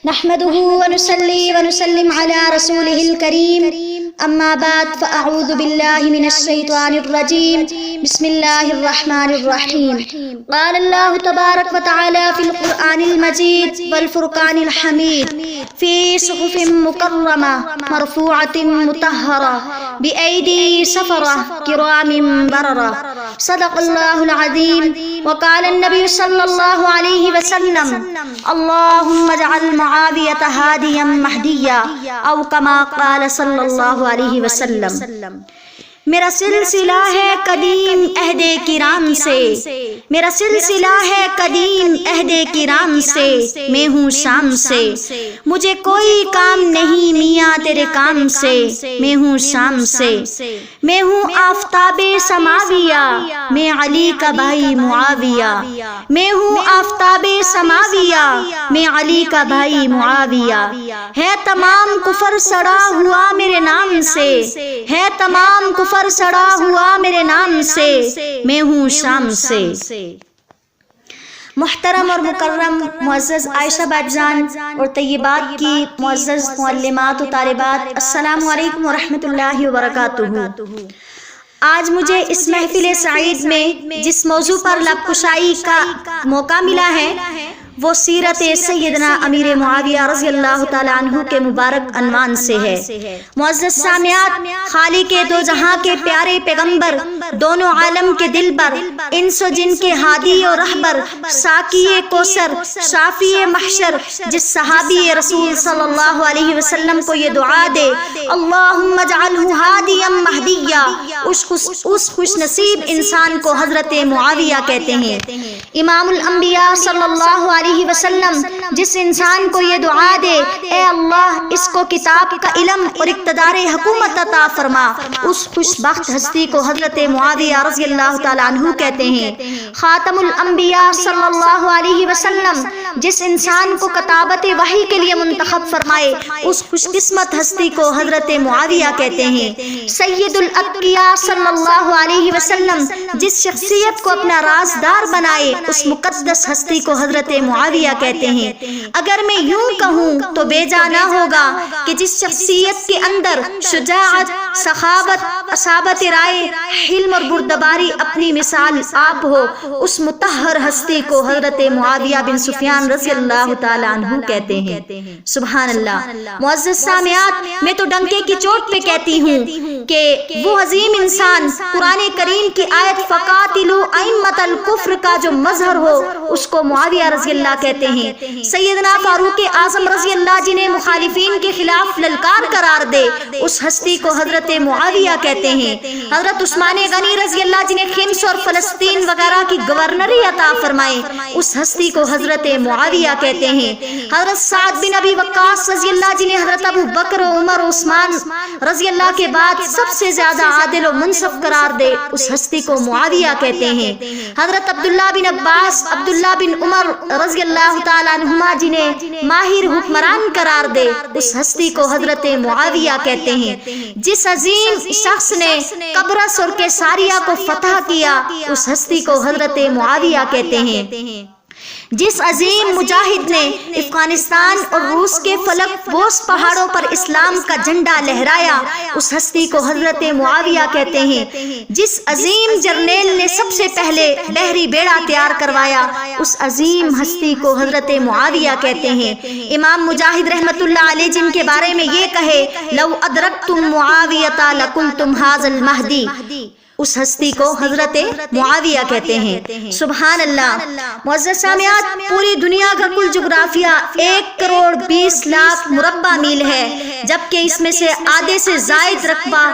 نحمده ونصلي ونسلم على رسوله الكريم أما بعد فأعوذ بالله من الشيطان الرجيم بسم الله الرحمن الرحيم قال الله تبارك وتعالى في القرآن المجيد والفرقان الحميد في صحف مكرمة مرفوعة مطهرة بأيدي سفرة كرام بررة صدق الله العظيم. وقال النبي صلى الله عليه وسلم اللهم اجعل معاوية هاديا مهديا أو كما قال صلی اللہ علیہ وسلم. میرا سلسلہ ہے قدیم عہد کرام سے، میرا سلسلہ ہے قدیم عہد کرام سے، میں ہوں شام سے، مجھے کوئی کام نہیں میاں تیرے کام سے، میں ہوں شام سے، میں ہوں آفتاب سماویہ، میں علی کا بھائی معاویہ، میں ہوں آفتاب سماویہ، میں علی کا بھائی معاویہ. ہے تمام کفر سڑا ہوا میرے نام سے، ہے تمام کفر سڑا ہوا میرے نام سے، میں ہوں شام سے. محترم اور مکرم معزز عائشہ باجان اور طیبات کی معزز معلمات و طالبات، السلام علیکم ورحمۃ اللہ وبرکاتہ. آج مجھے اس محفل سعید میں جس موضوع پر لب کشائی کا موقع ملا ہے وہ سیرت سیدنا امیر معاویہ رضی اللہ تعالیٰ عنہ کے مبارک عنوان سے ہے. معزز سامعات، خالق دو جہاں کے پیارے پیغمبر، دونوں عالم کے دلبر، انس و جن کے ہادی و رہبر، ساقی کوثر، شافی محشر، جس صحابی رسول صلی اللہ علیہ وسلم کو یہ دعا دے اللہم اجعلہ ہادیا مہدیا، اس خوش نصیب انسان کو حضرت معاویہ کہتے ہیں. امام الانبیاء صلی اللہ علیہ وسلم جس انسان کو یہ دعا دے اے اللہ اس کو کتاب کا علم اور اقتدار حکومت عطا فرما، اس خوش بخت ہستی کو حضرت معاویہ رضی اللہ تعالیٰ عنہ کہتے ہیں. خاتم الانبیاء صلی اللہ علیہ وسلم جس انسان کو کتابت وحی کے لیے منتخب فرمائے، اس خوش قسمت ہستی کو حضرت معاویہ کہتے ہیں. سید الاتقیاء صلی اللہ علیہ وسلم جس شخصیت کو اپنا رازدار بنائے، اس مقدس ہستی کو حضرت معاویہ کہتے ہیں. اگر میں یوں کہوں تو بے جا نہ ہوگا کہ جس شخصیت کے اندر شجاعت، سخاوت، اصابت رائے، حلم اور بردباری اپنی مثال آپ ہو، اس مطہر ہستی کو حضرت معاویہ بن سفیان رضی اللہ تعالیٰ عنہ کہتے ہیں. سبحان اللہ. معزز سامعات، میں تو ڈنکے کی چوٹ پہ کہتی ہوں کہ وہ عظیم انسان قرآن کریم کی آیت فقاتلوا ائمۃ الکفر کا جو مظہر ہو اس کو معاویہ رضی اللہ کہتے ہیں. سیدنا فاروق اعظم رضی اللہ جنہیں مخالفین کے خلاف للکار قرار دے، اس ہستی کو حضرت معاویہ کہتے ہیں. حضرت عثمان غنی رضی اللہ جنہیں خمس اور فلسطین وغیرہ کی گورنری عطا فرمائے، اس ہستی کو حضرت معاویہ کہتے ہیں. حضرت سعد بن ابی وقاص رضی اللہ جنہیں حضرت ابو بکر و عمر و عثمان رضی اللہ کے بعد سب سے زیادہ عادل و منصف قرار دے، اس ہستی کو معاویہ کہتے ہیں. حضرت عبداللہ بن عباس، عبداللہ بن عمر رضی اللہ تعالیٰ عنہما جنہیں ماہر حکمران قرار دے، اس ہستی کو حضرت معاویہ کہتے ہیں. جس عظیم شخص نے قبرص اور کیساریہ کو فتح کیا، اس ہستی کو حضرت معاویہ کہتے ہیں. جس عظیم مجاہد نے افغانستان اور روس کے فلک بوس پہاڑوں پر اسلام کا جھنڈا لہرایا، اس ہستی کو حضرت معاویہ کہتے ہیں. جس عظیم جرنیل نے سب سے پہلے بحری بیڑا تیار کروایا، اس عظیم ہستی کو حضرت معاویہ کہتے ہیں. امام مجاہد رحمت اللہ علیہ جن کے بارے میں یہ کہے لو ادرکتم معاویۃ لقلتم ھذا المہدی، اس ہستی کو حضرت معاویہ کہتے ہیں. سبحان اللہ. معزز سامعات، پوری دنیا کا کل جغرافیہ 1,20,00,000 مربع میل ہے، جبکہ اس میں سے آدھے سے زائد رقبہ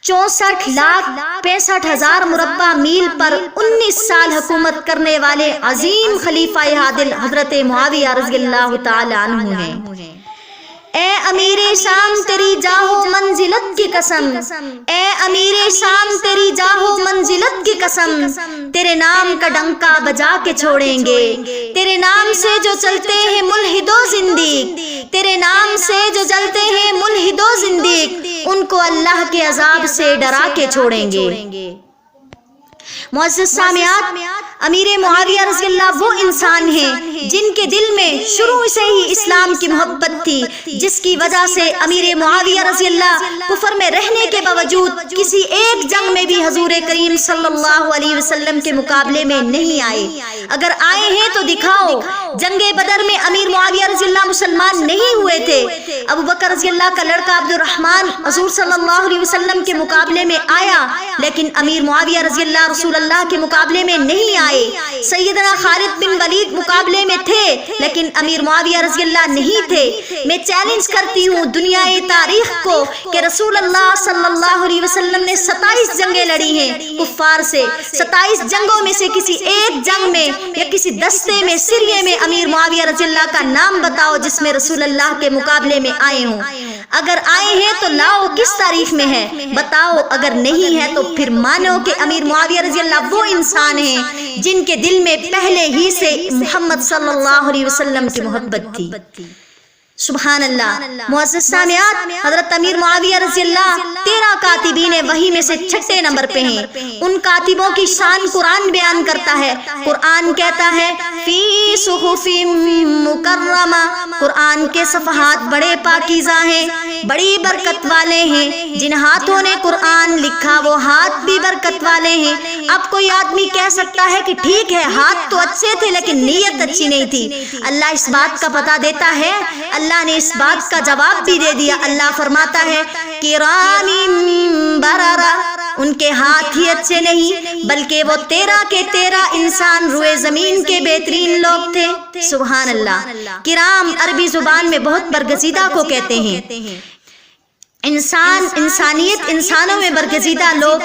64,65,000 مربع میل پر 19 سال حکومت کرنے والے عظیم خلیفہ عادل حضرت معاویہ رضی اللہ تعالی عنہ ہیں. اے امیر شام تیری جاہو منزلت کی قسم، اے امیر شام تیری جاہو منزلت کی قسم، تیرے نام کا ڈنکا بجا کے چھوڑیں گے. تیرے نام سے جو چلتے ہیں ملحد و زندیق، تیرے نام سے جو چلتے ہیں ملحد و زندیق، ان کو اللہ کے عذاب سے ڈرا کے چھوڑیں گے. معزز سامعات، امیر معاویہ رضی اللہ وہ انسان ہیں جن کے دل میں شروع سے ہی اسلام کی محبت تھی، جس کی وجہ سے امیر معاویہ رضی اللہ کفر میں رہنے کے باوجود کسی ایک جنگ میں بھی حضور کریم صلی اللہ علیہ وسلم کے مقابلے میں نہیں آئے۔ اگر آئے ہیں تو دکھاؤ۔ جنگ بدر میں امیر معاویہ رضی اللہ مسلمان نہیں ہوئے تھے۔ ابو بکر رضی اللہ کا لڑکا عبد الرحمن حضور صلی اللہ علیہ وسلم کے مقابلے میں آیا، لیکن امیر معاویہ رضی اللہ رسول اللہ کے مقابلے میں نہیں آئے۔ سیدنا خالد بن ولید مقابلے میں تھے، لیکن امیر معاویہ رضی اللہ نہیں تھے۔ میں چیلنج کرتی ہوں دنیا تاریخ کو کہ رسول اللہ صلی اللہ علیہ وسلم نے 27 جنگیں لڑی ہیں کفار سے، 27 جنگوں میں سے کسی ایک جنگ میں یا کسی دستے میں سریے میں امیر معاویہ رضی اللہ کا نام بتاؤ جس میں رسول اللہ کے مقابلے میں آئے ہوں۔ اگر آئے ہیں تو لاؤ، کس تاریخ میں ہے بتاؤ، اگر نہیں ہے تو پھر مانو کہ امیر معاویہ رضی اللہ وہ انسان ہیں جن کے دل میں پہلے ہی سے محمد صلی اللہ علیہ وسلم کی محبت تھی۔ سبحان اللہ۔ معزز سامعات، حضرت امیر معاویہ رضی اللہ 13 کاتبین وحی میں سے 6 نمبر پہ ہیں۔ ان کاتبوں کی شان قرآن بیان کرتا ہے۔ قرآن کہتا ہے فی صحف مکرمہ، قرآن کے صفحات بڑے پاکیزہ ہیں، بڑی برکت والے ہیں۔ جن ہاتھوں نے قرآن لکھا وہ ہاتھ بھی برکت والے ہیں۔ اب کوئی آدمی کہہ سکتا ہے کہ ٹھیک ہے ہاتھ تو اچھے تھے لیکن نیت اچھی نہیں تھی۔ اللہ اس بات کا پتہ دیتا ہے، اللہ نے اس بات کا جواب بھی دے دیا۔ اللہ فرماتا ہے کرام بررہ، ان کے ہاتھ ہی اچھے نہیں بلکہ وہ 13 کے 13 انسان روئے زمین کے بہترین لوگ تھے۔ سبحان اللہ۔ کرام عربی زبان میں بہت برگزیدہ کو کہتے ہیں۔ انسانیت انسانوں میں برگزیدہ لوگ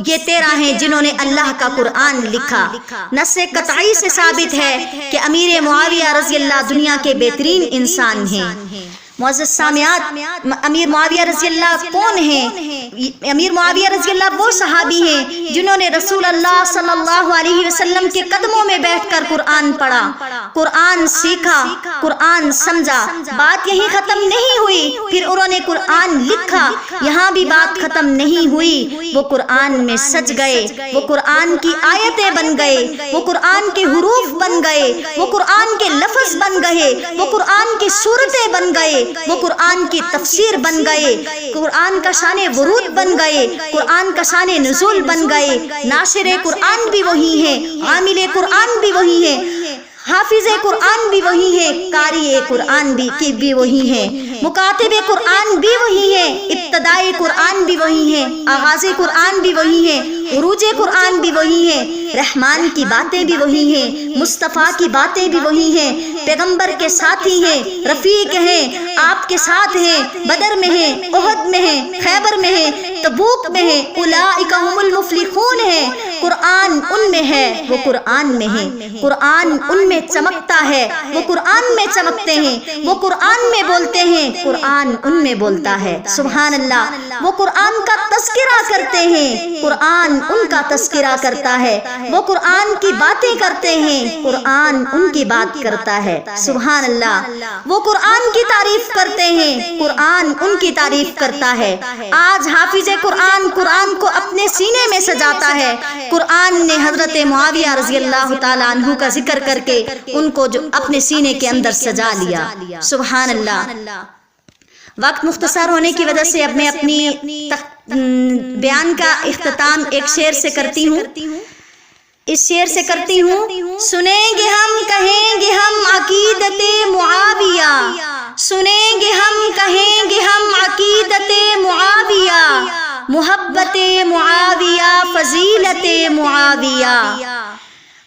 یہ 13 ہیں جنہوں نے اللہ کا قرآن لکھا۔ نص قطعی سے ثابت ہے کہ امیر معاویہ رضی اللہ دنیا کے بہترین انسان ہیں۔ معزز سامعات، امیر معاویہ رضی اللہ کون ہیں؟ امیر معاویہ رضی اللہ وہ صحابی ہیں جنہوں نے رسول اللہ صلی اللہ علیہ وسلم کے قدموں میں بیٹھ کر قرآن پڑھا، قرآن سیکھا، قرآن سمجھا۔ بات یہی ختم نہیں ہوئی، پھر انہوں نے قرآن لکھا، یہاں بھی بات ختم نہیں ہوئی۔ وہ قرآن میں سج گئے، وہ قرآن کی آیتیں بن گئے، وہ قرآن کے حروف بن گئے، وہ قرآن کے لفظ بن گئے، وہ قرآن کی صورتیں بن گئے، وہ قرآن کی تفسیر بن گئے، قرآن کا شان ورود بن گئے، قرآن کا شان نزول بن گئے۔ ناشر قرآن بھی وہی ہیں، عامل قرآن بھی وہی ہیں، حافظ قرآن بھی وہی ہیں، قاری قرآن بھی وہی ہیں، مکاتب قرآن بھی وہی ہیں، ابتدائی قرآن بھی وہی ہیں، آغاز قرآن بھی وہی ہیں، عروج قرآن بھی وہی ہیں، رحمان کی باتیں بھی وہی ہیں، مصطفیٰ کی باتیں بھی وہی ہیں، پیغمبر کے ساتھی ہیں، رفیق ہیں، آپ کے ساتھ ہیں، بدر میں ہیں، احد میں ہیں، خیبر میں ہیں، تبوک میں ہیں، اولئک هم المفلحون ہیں۔ قرآن ان میں ہے، وہ قرآن میں ہے، قرآن ان میں چمکتا ہے، وہ قرآن میں چمکتے ہیں، وہ قرآن میں بولتے ہیں، قرآن ان میں بولتا ہے۔ سبحان اللہ۔ وہ قرآن کا تذکرہ کرتے ہیں، قرآن ان کا تذکرہ کرتا ہے، وہ قرآن کی باتیں کرتے ہیں، قرآن ان کی بات کرتا ہے۔ سبحان اللہ۔ وہ قرآن کی تعریف کرتے ہیں، قرآن ان کی تعریف کرتا ہے۔ آج حافظ قرآن قرآن کو اپنے سینے میں سجاتا ہے۔ قرآن نے حضرت معاویہ رضی اللہ تعالیٰ عنہ کا ذکر کر کے ان کو جو اپنے سینے کے اندر سجا لیا۔ سبحان اللہ۔ وقت مختصر ہونے کی وجہ سے اب میں اپنی بیان کا اختتام ایک شعر سے کرتی ہوں۔ اس شعر سے کرتی ہوں۔ سنیں گے ہم، کہیں گے ہم عقیدت معاویہ، سنیں گے ہم، کہیں گے ہم عقیدت معاویہ، محبت معاویہ، فضیلت معاویہ۔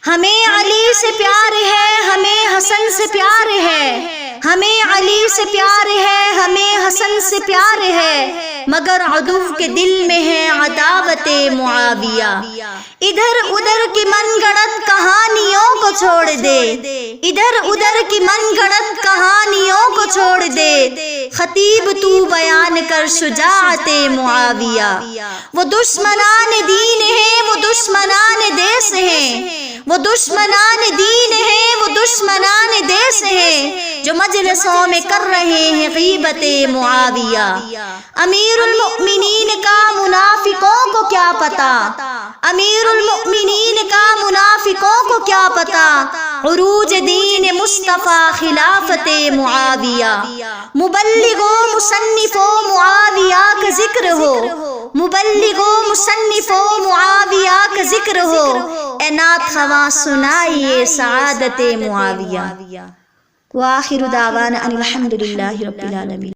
ہمیں علی سے پیار ہے، ہمیں حسن سے پیار ہے، ہمیں علی سے پیار ہے، ہمیں حسن سے پیار ہے، مگر عدو کے دل میں ہے عداوت معاویہ۔ ادھر ادھر کی من گڑت کہانیوں کو چھوڑ دے، ادھر ادھر کی من گڑت کہانیوں کو چھوڑ دے، خطیب تو بیان کر شجاعت معاویہ۔ وہ دشمنان دین ہیں، وہ دشمنان دیس ہیں، وہ دشمنان دین ہیں، وہ دشمنان دیس ہیں، جو مجلسوں میں کر رہے ہیں غیبت معاویہ۔ امیر المؤمنین کا منافقوں کو کیا پتا، امیر المؤمنین کا منافقوں کو کیا پتا، عروج دین مصطفیٰ خلافت معاویہ۔ مبلغ و مصنف و معاویہ کا ذکر ہو، مبلغ و مصنف و معاویہ کا ذکر ہو، اے نعت خواں سنائیے سعادت معاویہ۔ وآخر دعوانا ان الحمد للہ رب العالمین۔